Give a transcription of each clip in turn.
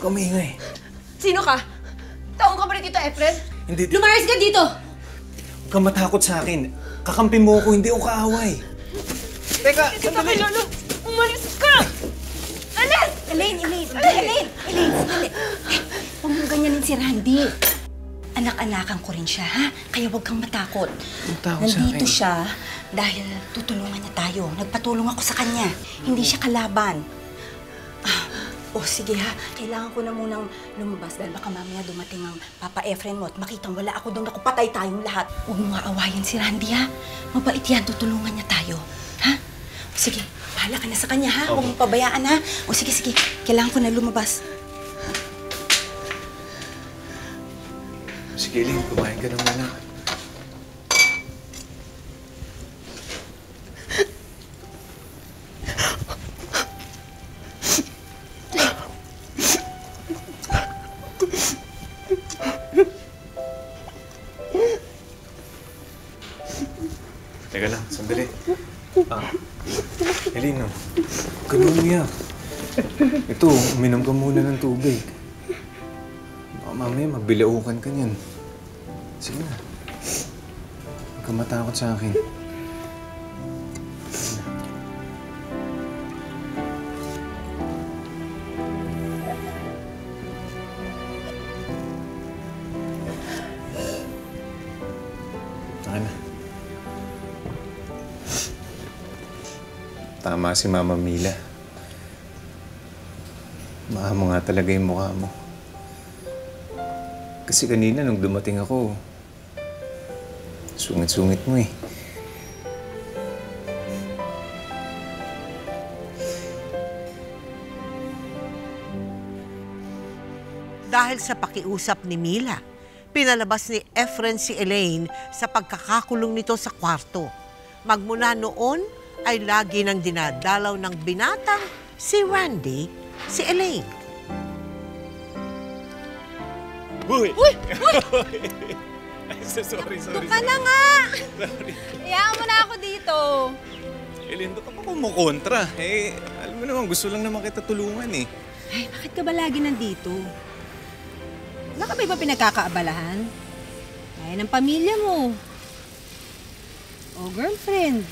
Kamingay. Sino ka? Taong ka ba rin dito, Efren? Hindi. Lumayas ka dito! Huwag kang matakot sa akin. Kakampi mo ako, hindi ako kaaway. Teka, sandali! Lolo! Umalis ka! Alis! Elaine! Sandali! Huwag mong ganyanin si Randy. Anak-anakan ko rin siya, ha? Kaya huwag kang matakot. Nandito siya dahil tutulungan niya tayo. Nagpatulong ako sa kanya. Hindi siya kalaban. Sige ha. Kailangan ko na munang lumabas dahil baka mamaya dumating ang Papa Efren mo at makitang wala ako doon, nakupatay tayong lahat. Huwag mo nga awayin si Randy, ha? Mabait yan, tutulungan niya tayo. Ha? Sige, bahala ka na sa kanya, ha? Huwag mong pabayaan, ha? Sige. Kailangan ko na lumabas. Sige, Elaine, kumain ka na muna. Teka lang, sandali. Elaine, huwag ka na umiyak. Ito, uminom ka muna ng tubig. Baka mamaya magbilaukan ka niyan. Sige na. Huwag ka matakot sa akin. Saka na. Tama si Mama Mila. Mahal mo nga talaga yung mukha mo. Kasi kanina nung dumating ako, sungit-sungit mo eh. Dahil sa pakiusap ni Mila, pinalabas ni Efren si Elaine sa pagkakakulong nito sa kwarto. Magmula noon ay lagi nang dinadalaw ng binatang si Randy, si Elaine. Uy! Sorry. Doon ka na nga! Iyaan mo na ako dito. Elaine, ba't ako kumukontra? Alam mo naman, gusto lang naman kita tulungan eh. Ay, bakit ka ba lagi nandito? Wala ka ba iba pinagkakaabalahan? Kaya ng pamilya mo. O girlfriend.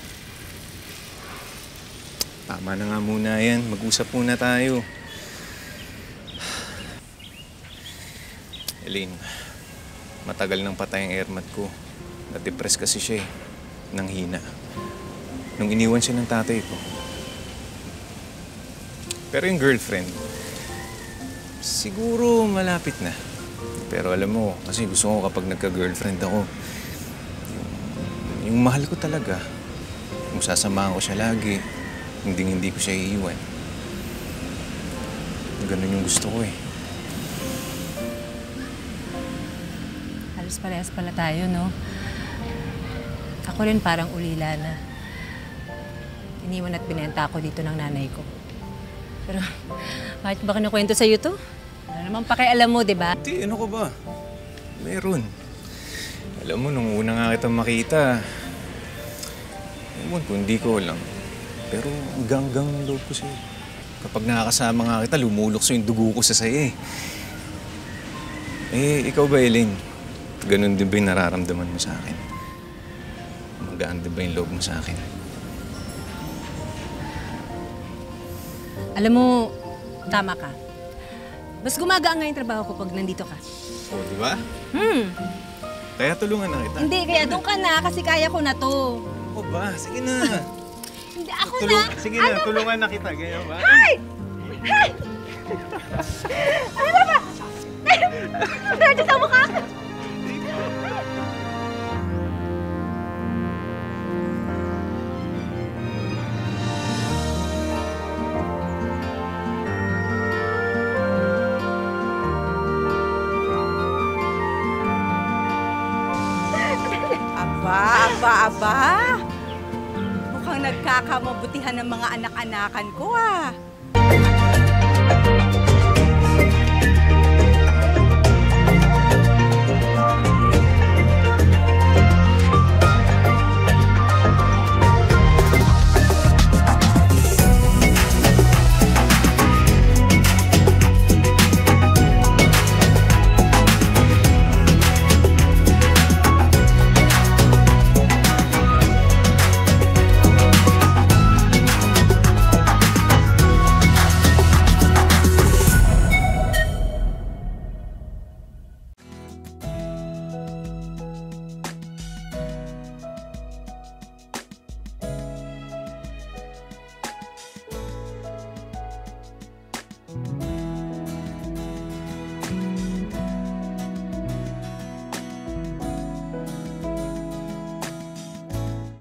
Tama na nga muna yan. Mag-usap muna tayo. Elaine, matagal nang patay ang airmat ko. Na-depress kasi siya eh. Nanghina. Nung iniwan siya ng tatay ko. Pero yung girlfriend, siguro malapit na. Pero alam mo, kasi gusto ko kapag nagka-girlfriend ako, yung mahal ko talaga, kung sasamahan ko siya lagi, hindi ko siya iiwan. Ganun yung gusto ko eh. Halos parehas pala tayo, no? Ako rin parang ulila na. Iniwan at binenta ako dito ng nanay ko. Pero bakit ba kinukwento sa'yo to? Ano naman pakialam mo, di ba? Hindi, ano ka ba? Meron. Alam mo, nung una nga kitang makita, ewan ko, hindi ko lang. Pero ganggang ng loob ko sa'yo. Kapag nakakasama nga kita, lumulokso yung dugo ko sa saya eh. Ikaw ba, Elaine? Ganun din ba yung nararamdaman mo sa akin? Magaan din ba yung loob mo sa akin? Alam mo, tama ka. Mas gumagaan nga yung trabaho ko pag nandito ka. Oh, di ba? Kaya tulungan na kita. Hindi, kaya doon ka na kasi kaya ko na to. Oo ba? Sige na. Hindi, ako na. Sige na, tulungan na kita. Ganyan ba? Ay! Ano ba? Medyo sa mukha! Aba! Mukhang nagkakamabutihan ng mga anak-anakan ko, ah.